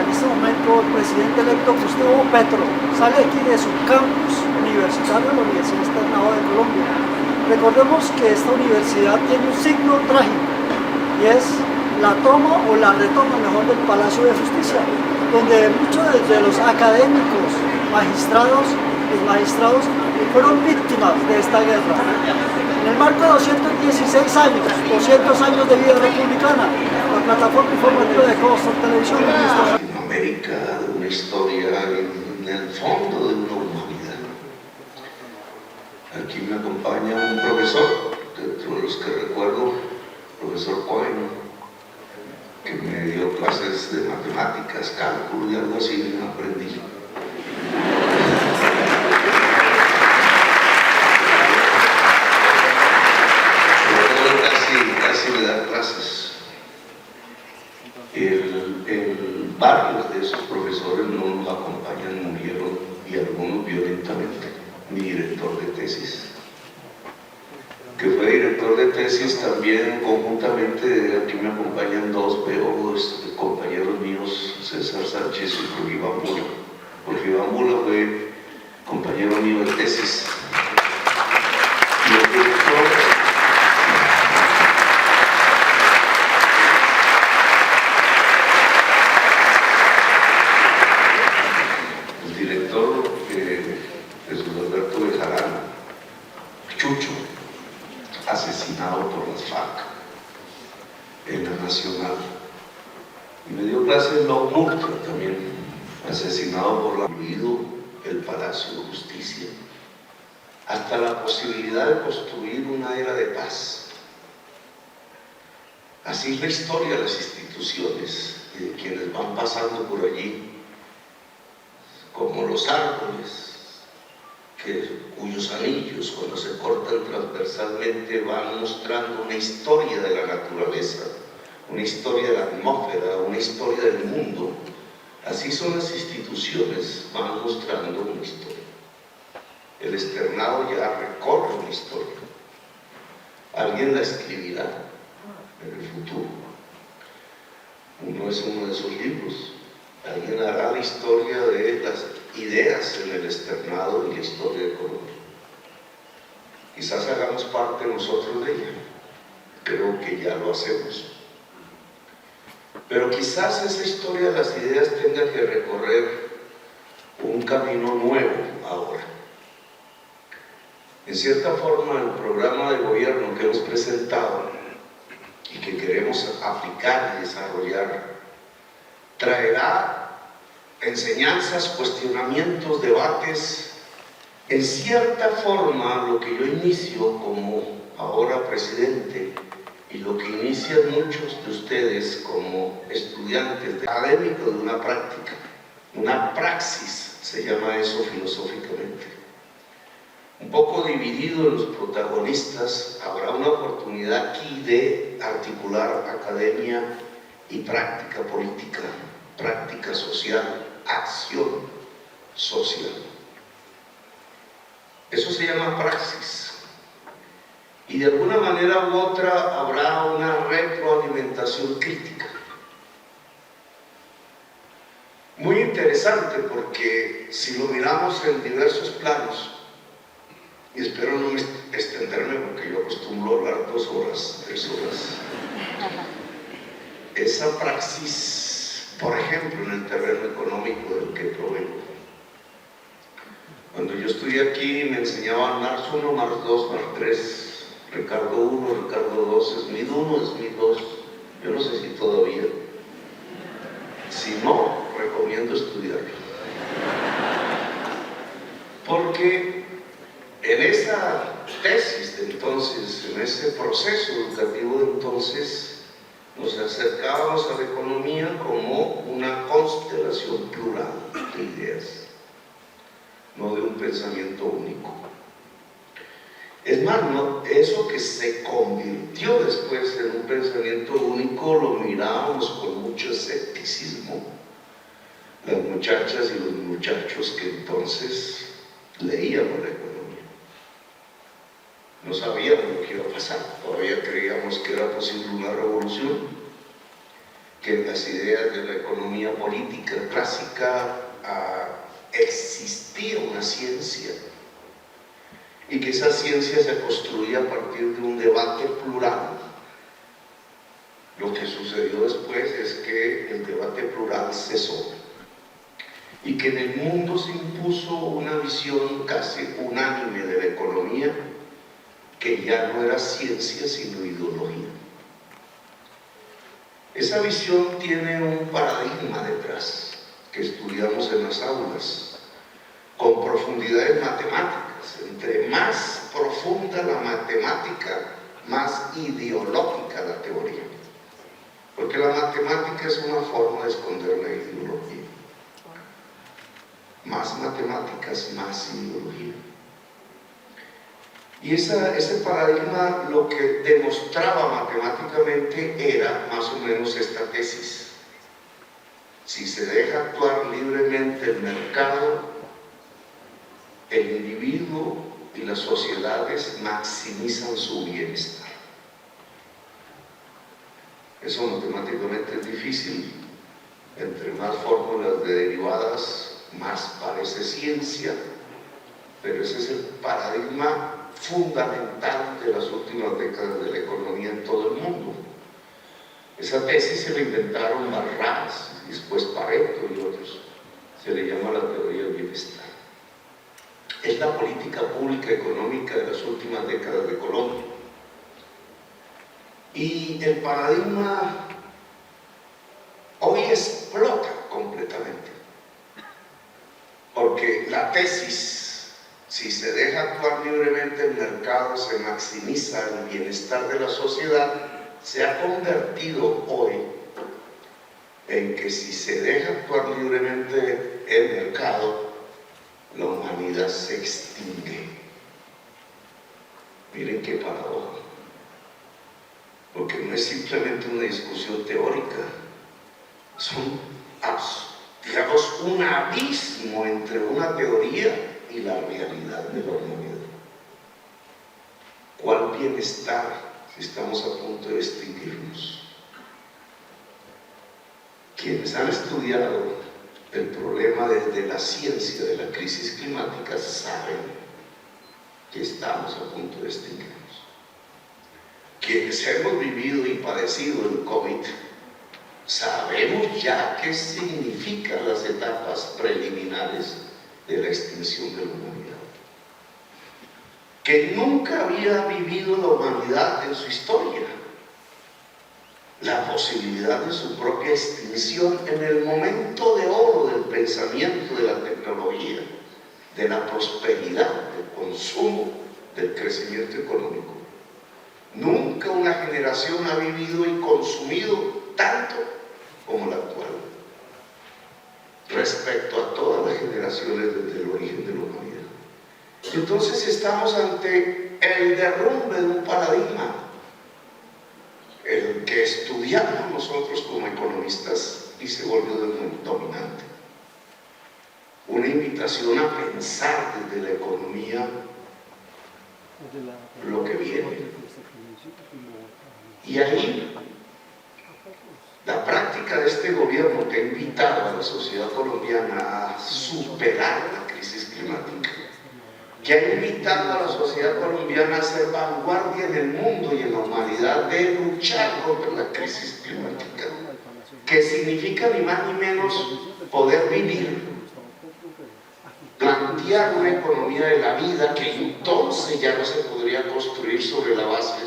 En este momento el presidente electo Gustavo Petro sale aquí de su campus universitario de la Universidad Externado de Colombia. Recordemos que esta universidad tiene un signo trágico y es la toma o la retoma mejor del Palacio de Justicia, donde muchos de los académicos, magistrados fueron víctimas de esta guerra. En el marco de 216 años, 200 años de vida republicana, la plataforma informativa de Costa Televisión América, de una historia en el fondo de una humanidad. Aquí me acompaña un profesor, dentro de los que recuerdo, profesor Cohen, que me dio clases de matemáticas, cálculo y algo así, no aprendí. Casi me da clases. Varios de esos profesores no nos acompañan, murieron, y algunos violentamente. Mi director de tesis, que fue director de tesis también conjuntamente, aquí me acompañan dos compañeros míos, César Sánchez y Jorge Iván Mula. Jorge Iván Mula fue compañero mío de tesis. Y el director Jesús Alberto Bejarano, Chucho, asesinado por las FARC en la Nacional. Y me dio clase en Lord Murta también, asesinado por el Palacio de Justicia, hasta la posibilidad de construir una era de paz. Así es la historia de las instituciones y de quienes van pasando por allí, como los árboles, cuyos anillos, cuando se cortan transversalmente, van mostrando una historia de la naturaleza, una historia de la atmósfera, una historia del mundo. Así son las instituciones, van mostrando una historia. El externado ya recorre una historia. Alguien la escribirá en el futuro. Uno es uno de esos libros. Alguien hará la historia de las ideas en el externado y la historia de Colombia. Quizás hagamos parte nosotros de ella. Creo que ya lo hacemos. Pero quizás esa historia de las ideas tenga que recorrer un camino nuevo ahora. En cierta forma, el programa de gobierno que hemos presentado y que queremos aplicar y desarrollar traerá enseñanzas, cuestionamientos, debates. En cierta forma, lo que yo inicio como ahora presidente y lo que inician muchos de ustedes como estudiantes académicos de una práctica, una praxis, se llama eso filosóficamente. Un poco dividido en los protagonistas, habrá una oportunidad aquí de articular academia y práctica política, práctica social, acción social. Eso se llama praxis. Y de alguna manera u otra habrá una retroalimentación crítica. Muy interesante, porque si lo miramos en diversos planos, y espero no extenderme porque yo acostumbro hablar 2 horas, 3 horas, esa praxis, por ejemplo, en el terreno económico del que provengo. Cuando yo estudié aquí me enseñaban Marx 1, Marx 2, Marx 3, Ricardo 1, Ricardo 2, Smith 1, Smith 2, yo no sé si todavía. Si no, recomiendo estudiarlo. Porque en esa tesis de entonces, en ese proceso educativo de entonces, nos acercábamos a la economía como una constelación plural de ideas, no de un pensamiento único. Es más, ¿no? Eso que se convirtió después en un pensamiento único lo mirábamos con mucho escepticismo, las muchachas y los muchachos que entonces leíamos la economía. No sabíamos lo que iba a pasar, todavía creíamos que era posible una revolución. que en las ideas de la economía política clásica existía una ciencia y que esa ciencia se construía a partir de un debate plural. Lo que sucedió después es que el debate plural cesó y que en el mundo se impuso una visión casi unánime de la economía que ya no era ciencia sino ideología. Esa visión tiene un paradigma detrás que estudiamos en las aulas con profundidades matemáticas. Entre más profunda la matemática, más ideológica la teoría, porque la matemática es una forma de esconder la ideología. Más matemáticas, más ideología. Y ese paradigma lo que demostraba matemáticamente era más o menos esta tesis: si se deja actuar libremente el mercado, el individuo y las sociedades maximizan su bienestar. Eso matemáticamente es difícil. Entre más fórmulas de derivadas, más parece ciencia, pero ese es el paradigma fundamental de las últimas décadas de la economía en todo el mundo. Esa tesis se la inventaron Barras, después Pareto y otros. Se le llama la teoría del bienestar. Es la política pública económica de las últimas décadas de Colombia. Y el paradigma hoy explota completamente, porque la tesis, si se deja actuar libremente el mercado, se maximiza el bienestar de la sociedad, se ha convertido hoy en que si se deja actuar libremente el mercado, la humanidad se extingue. Miren qué paradoja, porque no es simplemente una discusión teórica, son, digamos, un abismo entre una teoría y la realidad de la humanidad. ¿Cuál bienestar si estamos a punto de extinguirnos? Quienes han estudiado el problema desde la ciencia de la crisis climática saben que estamos a punto de extinguirnos. Quienes hemos vivido y padecido el COVID sabemos ya qué significan las etapas preliminares de la extinción de la humanidad, que nunca había vivido la humanidad en su historia la posibilidad de su propia extinción en el momento de oro del pensamiento, de la tecnología, de la prosperidad, del consumo, del crecimiento económico. Nunca una generación ha vivido y consumido tanto como la actual, respecto a todas las generaciones desde el origen de la humanidad. Entonces estamos ante el derrumbe de un paradigma, el que estudiamos nosotros como economistas y se volvió dominante. Una invitación a pensar desde la economía lo que viene. Y ahí la práctica de este gobierno que ha invitado a la sociedad colombiana a superar la crisis climática, que ha invitado a la sociedad colombiana a ser vanguardia en el mundo y en la humanidad de luchar contra la crisis climática, que significa ni más ni menos poder vivir, plantear una economía de la vida que entonces ya no se podría construir sobre la base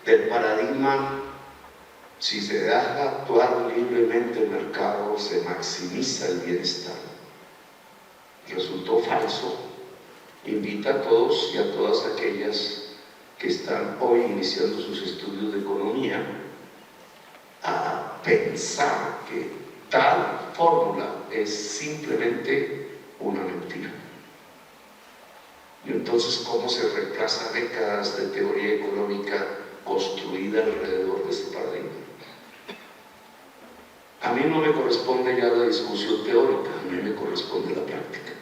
del paradigma: si se deja actuar libremente el mercado, se maximiza el bienestar. Resultó falso. Invita a todos y a todas aquellas que están hoy iniciando sus estudios de economía a pensar que tal fórmula es simplemente una mentira. Y entonces, ¿cómo se reemplaza décadas de teoría económica construida alrededor de ese paradigma? A mí no me corresponde ya la discusión teórica, a mí me corresponde la práctica.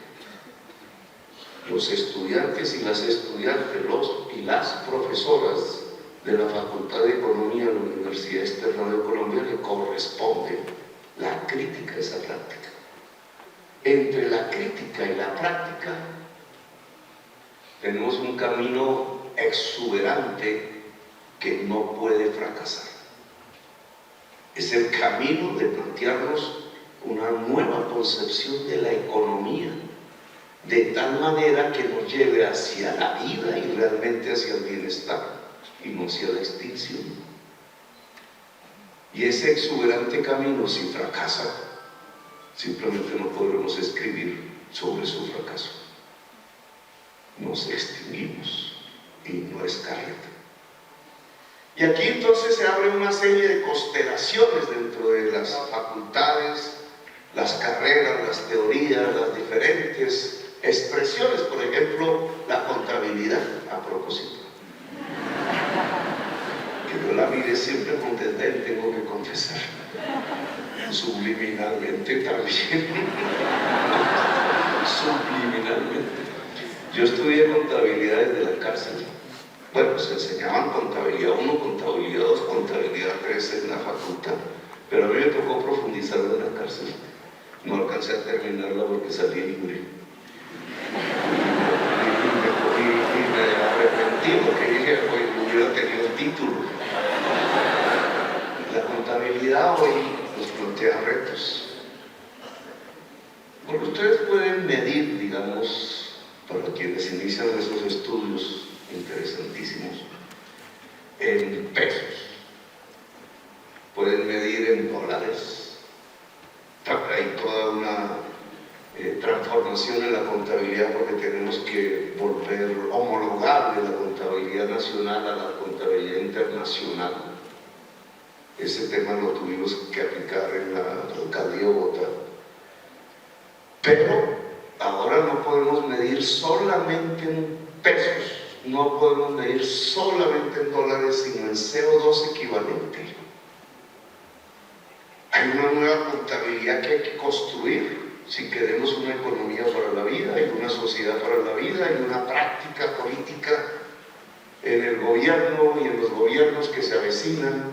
Los estudiantes y las estudiantes, los y las profesoras de la Facultad de Economía de la Universidad Externa de Colombia le corresponde la crítica de esa práctica. Entre la crítica y la práctica tenemos un camino exuberante que no puede fracasar. Es el camino de plantearnos una nueva concepción de la economía, de tal manera que nos lleve hacia la vida y realmente hacia el bienestar, y no hacia la extinción. Y ese exuberante camino, si fracasa, simplemente no podremos escribir sobre su fracaso. Nos extinguimos y no es carreta. Y aquí entonces se abre una serie de constelaciones dentro de las facultades, las carreras, las teorías, las diferentes expresiones. Por ejemplo, la contabilidad, a propósito. Que yo la miré siempre con desdén, tengo que confesar. Subliminalmente también. Subliminalmente. Yo estudié contabilidad desde la cárcel. Bueno, se enseñaban contabilidad 1, contabilidad 2, contabilidad 3 en la facultad. Pero a mí me tocó profundizar en la cárcel. No alcancé a terminarla porque salí libre. Y me arrepentí porque dije, hoy hubiera tenido el título. La contabilidad hoy nos plantea retos. Porque ustedes pueden medir, digamos, para quienes inician esos estudios interesantísimos, en pesos. Pueden medir en dólares. Hay toda una transformación en la contabilidad porque tenemos que volver homologable la contabilidad nacional a la contabilidad internacional. Ese tema lo tuvimos que aplicar en la alcaldía de Bogotá. Pero ahora no podemos medir solamente en pesos, no podemos medir solamente en dólares, sino en CO2 equivalente. Hay una nueva contabilidad que hay que construir si queremos una economía para la vida y una sociedad para la vida y una práctica política en el gobierno y en los gobiernos que se avecinan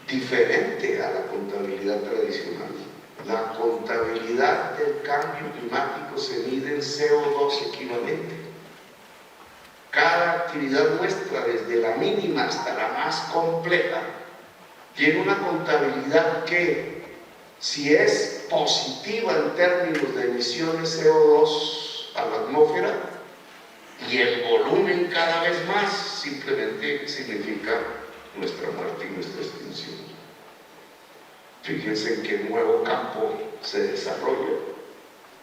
diferente a la contabilidad tradicional. La contabilidad del cambio climático se mide en CO2 equivalente. Cada actividad nuestra, desde la mínima hasta la más compleja, tiene una contabilidad que, si es positiva en términos de emisiones CO2 a la atmósfera, y el volumen cada vez más, simplemente significa nuestra muerte y nuestra extinción. Fíjense en qué nuevo campo se desarrolla,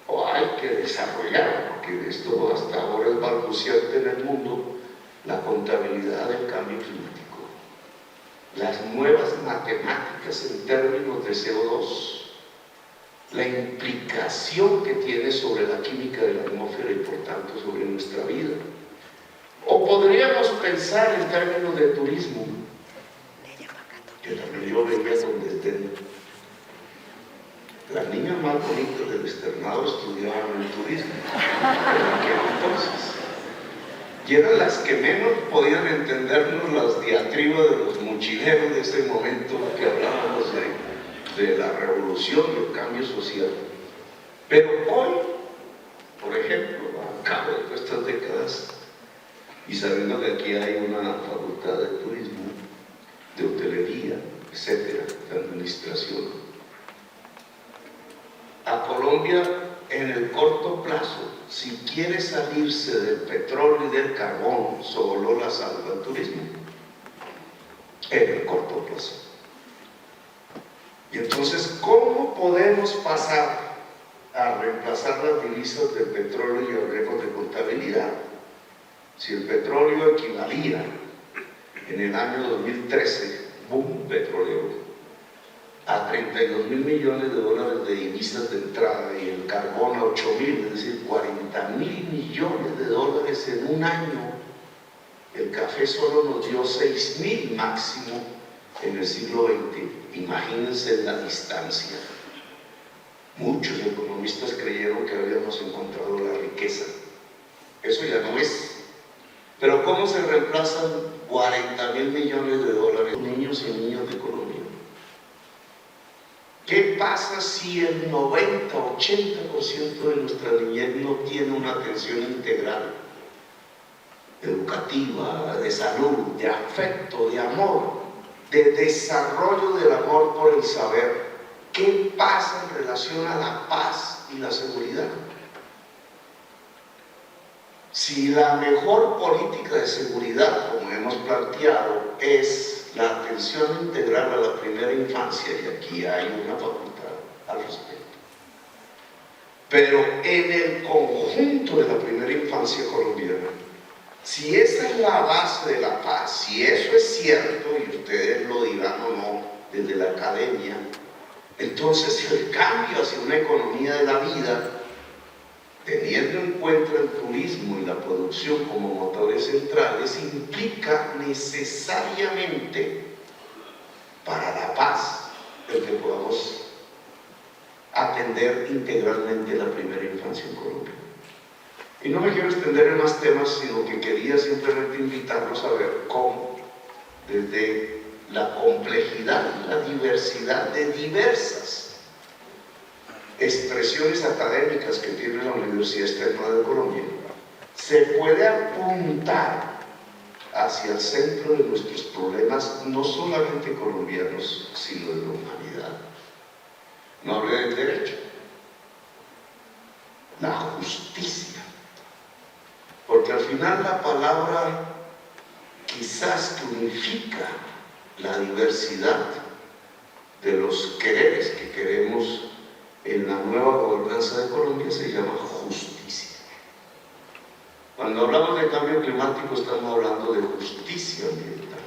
o hay que desarrollar, porque esto hasta ahora es balbuciente en el mundo, la contabilidad del cambio climático. Las nuevas matemáticas en términos de CO2, la implicación que tiene sobre la química de la atmósfera y por tanto sobre nuestra vida. O podríamos pensar en términos de turismo, que también yo veía con desdén. Las niñas más bonitas del externado estudiaban el turismo en aquel entonces. Y eran las que menos podían entendernos las diatribas de los mochileros de ese momento que hablábamos de la revolución y el cambio social. Pero hoy, por ejemplo, a cabo de todas estas décadas, y sabiendo que aquí hay una facultad de turismo, de hotelería, etcétera, de administración, a Colombia en el corto plazo, si quiere salirse del petróleo y del carbón, solo la salva el turismo, en el corto plazo. Y entonces, ¿cómo podemos pasar a reemplazar las divisas del petróleo y hablemos de contabilidad? Si el petróleo equivalía en el año 2013, boom petróleo, a 32.000 millones de dólares de divisas de entrada y el carbón a 8.000, es decir, 40.000 millones de dólares en un año. El café solo nos dio 6.000 máximo en el siglo XX. Imagínense la distancia. Muchos economistas creyeron que habíamos encontrado la riqueza. Eso ya no es. Pero ¿cómo se reemplazan 40.000 millones de dólares, niños y niñas de Colombia. ¿Qué pasa si el 90-80% de nuestra niñez no tiene una atención integral, educativa, de salud, de afecto, de amor, de desarrollo del amor por el saber? ¿Qué pasa en relación a la paz y la seguridad? Si la mejor política de seguridad, como hemos planteado, es la atención integral a la primera infancia, y aquí hay una facultad al respecto, pero en el conjunto de la primera infancia colombiana, si esa es la base de la paz, si eso es cierto, y ustedes lo dirán o no desde la academia, entonces el cambio hacia una economía de la vida, teniendo en cuenta el turismo y la producción como motores centrales, implica necesariamente para la paz el que podamos atender integralmente la primera infancia en Colombia. Y no me quiero extender en más temas, sino que quería simplemente invitarlos a ver cómo, desde la complejidad y la diversidad de diversas expresiones académicas que tiene la Universidad Externa de Colombia, se puede apuntar hacia el centro de nuestros problemas, no solamente colombianos, sino de la humanidad. No hablé del derecho, la justicia, porque al final la palabra quizás que unifica la diversidad de los quereres que queremos en la nueva gobernanza de Colombia se llama justicia. Cuando hablamos de cambio climático estamos hablando de justicia ambiental.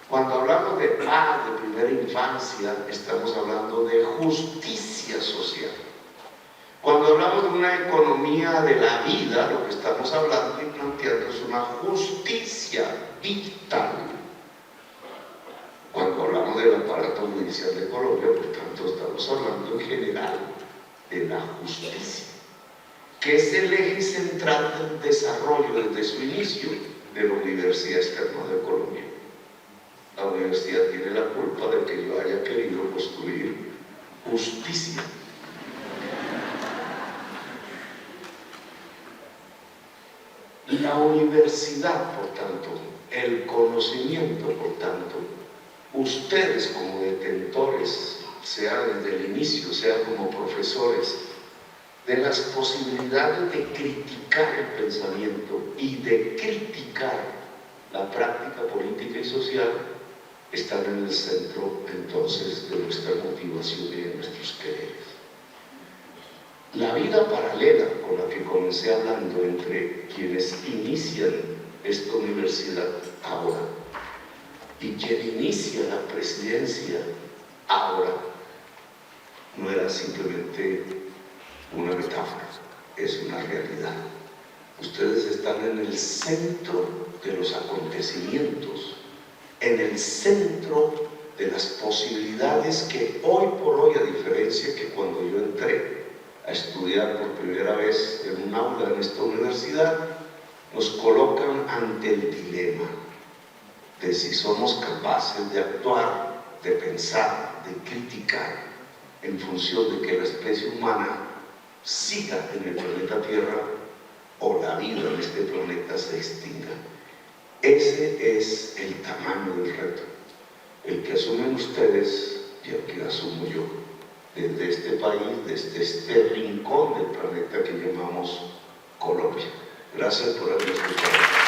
Cuando hablamos de paz de primera infancia estamos hablando de justicia social. Cuando hablamos de una economía de la vida, lo que estamos hablando y planteando es una justicia vital. Cuando hablamos del aparato judicial de Colombia, por tanto, estamos hablando en general de la justicia, que es el eje central del desarrollo desde su inicio de la Universidad Externa de Colombia. La universidad tiene la culpa de que yo haya querido construir justicia. La universidad, por tanto, el conocimiento, por tanto, ustedes como detentores, sea desde el inicio, sea como profesores, de las posibilidades de criticar el pensamiento y de criticar la práctica política y social, están en el centro entonces de nuestra motivación y de nuestros quereres. La vida paralela con la que comencé hablando entre quienes inician esta universidad ahora y quien inicia la presidencia ahora no era simplemente una metáfora, es una realidad. Ustedes están en el centro de los acontecimientos, en el centro de las posibilidades que hoy por hoy, a diferencia que cuando yo entré a estudiar por primera vez en un aula en esta universidad, nos colocan ante el dilema de si somos capaces de actuar, de pensar, de criticar en función de que la especie humana siga en el planeta Tierra o la vida en este planeta se extinga. Ese es el tamaño del reto, el que asumen ustedes y el que asumo yo, desde este país, desde este rincón del planeta que llamamos Colombia. Gracias por haberme escuchado.